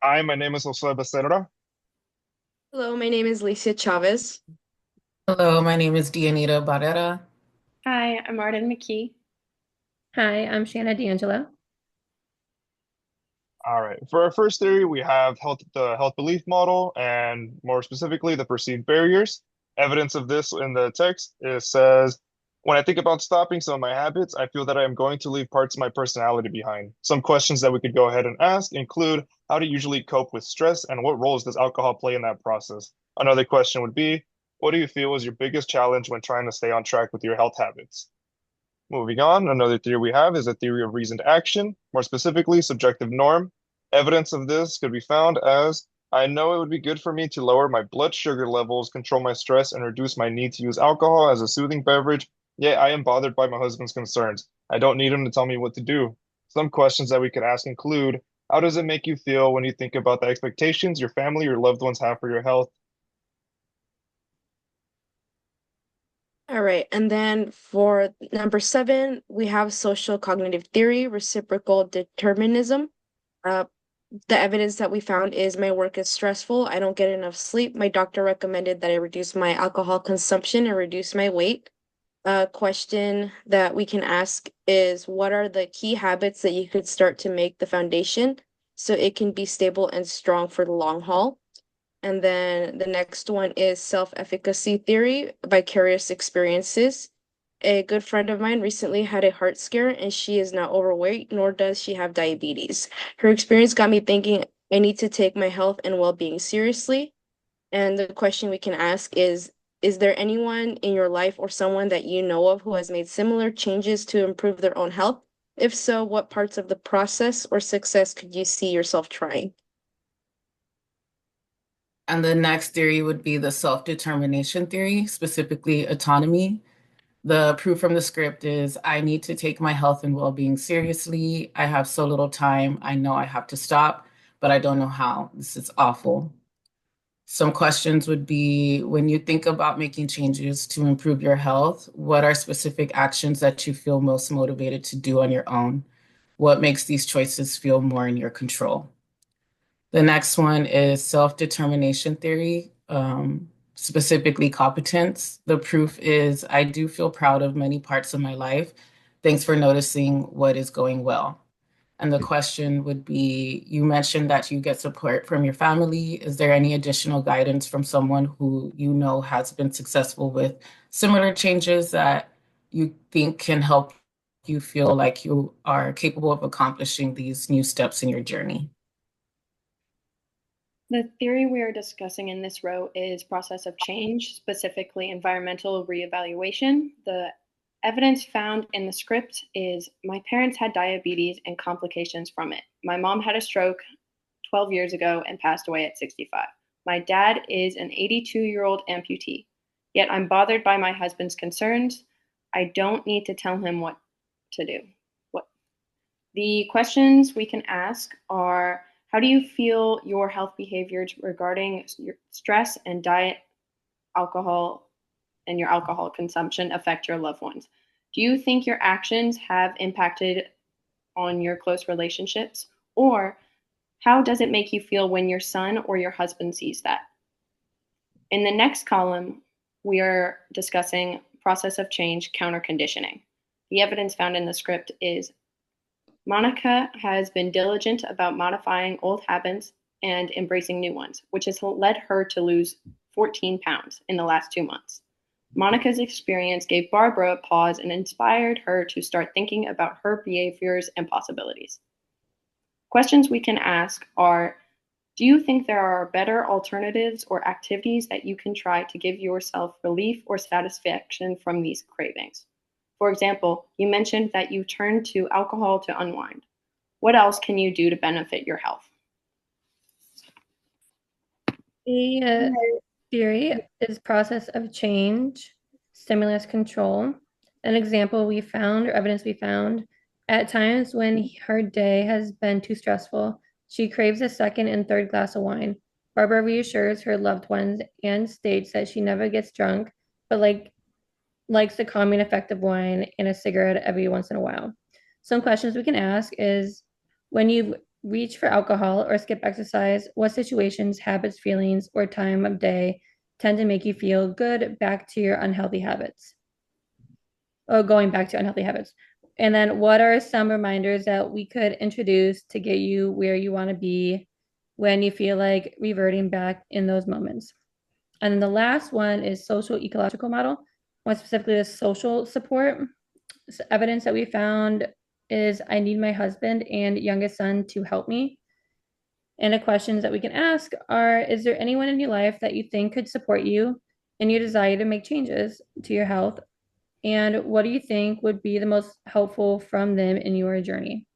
Hi, my name is Josue Becerra. Hello, my name is Alicia Chavez. Hello, my name is Danita Barrera. Hi, I'm Arden McKee. Hi, I'm Shana D'Angelo. All right. For our first theory, we have the health belief model, and more specifically, the perceived barriers. Evidence of this in the text, it says, when I think about stopping some of my habits, I feel that I am going to leave parts of my personality behind. Some questions that we could go ahead and ask include, how do you usually cope with stress, and what roles does alcohol play in that process? Another question would be, what do you feel is your biggest challenge when trying to stay on track with your health habits? Moving on, another theory we have is a theory of reasoned action, more specifically, subjective norm. Evidence of this could be found as I know it would be good for me to lower my blood sugar levels, control my stress, and reduce my need to use alcohol as a soothing beverage, yet I am bothered by my husband's concerns. I don't need him to tell me what to do. Some questions that we could ask include, how does it make you feel when you think about the expectations your family or loved ones have for your health? All right, and then for number seven, we have social cognitive theory, reciprocal determinism. Uh, the evidence that we found is my work is stressful. I don't get enough sleep. My doctor recommended that I reduce my alcohol consumption and reduce my weight. A question that we can ask is what are the key habits that you could start to make the foundation so it can be stable and strong for the long haul? And then the next one is self-efficacy theory, vicarious experiences. A good friend of mine recently had a heart scare and she is not overweight, nor does she have diabetes. Her experience got me thinking I need to take my health and well-being seriously. And the question we can ask is there anyone in your life or someone that you know of who has made similar changes to improve their own health? If so, what parts of the process or success could you see yourself trying? And the next theory would be the self-determination theory, specifically autonomy. The proof from the script is I need to take my health and well-being seriously. I have so little time. I know I have to stop, but I don't know how. This is awful. Some questions would be when you think about making changes to improve your health, what are specific actions that you feel most motivated to do on your own? What makes these choices feel more in your control? The next one is self-determination theory, specifically competence. The proof is I do feel proud of many parts of my life. Thanks for noticing what is going well. And the question would be, you mentioned that you get support from your family. Is there any additional guidance from someone who you know has been successful with similar changes that you think can help you feel like you are capable of accomplishing these new steps in your journey? The theory we are discussing in this row is process of change, specifically environmental reevaluation. The evidence found in the script is my parents had diabetes and complications from it. My mom had a stroke 12 years ago and passed away at 65. My dad is an 82-year-old amputee. Yet I'm bothered by my husband's concerns. I don't need to tell him what to do. What The questions we can ask are how do you feel your health behaviors regarding your stress and diet, alcohol, and your alcohol consumption affect your loved ones? Do you think your actions have impacted on your close relationships? Or how does it make you feel when your son or your husband sees that? In the next column, we are discussing process of change counter conditioning. The evidence found in the script is Monica has been diligent about modifying old habits and embracing new ones, which has led her to lose 14 pounds in the last 2 months. Monica's experience gave Barbara a pause and inspired her to start thinking about her behaviors and possibilities. Questions we can ask are do you think there are better alternatives or activities that you can try to give yourself relief or satisfaction from these cravings? For example, you mentioned that you turn to alcohol to unwind. What else can you do to benefit your health? The theory is process of change, stimulus control. An example we found, or evidence we found, at times when her day has been too stressful, she craves a second and third glass of wine. Barbara reassures her loved ones and states that she never gets drunk, but likes the calming effect of wine and a cigarette every once in a while. Some questions we can ask is when you've reach for alcohol or skip exercise? What situations, habits, feelings, or time of day tend to make you feel good back to your unhealthy habits? Or going back to unhealthy habits. And then what are some reminders that we could introduce to get you where you want to be when you feel like reverting back in those moments? And then the last one is social-ecological model, more specifically the social support. So evidence that we found is I need my husband and youngest son to help me. And the questions that we can ask are, is there anyone in your life that you think could support you in your desire to make changes to your health? And what do you think would be the most helpful from them in your journey?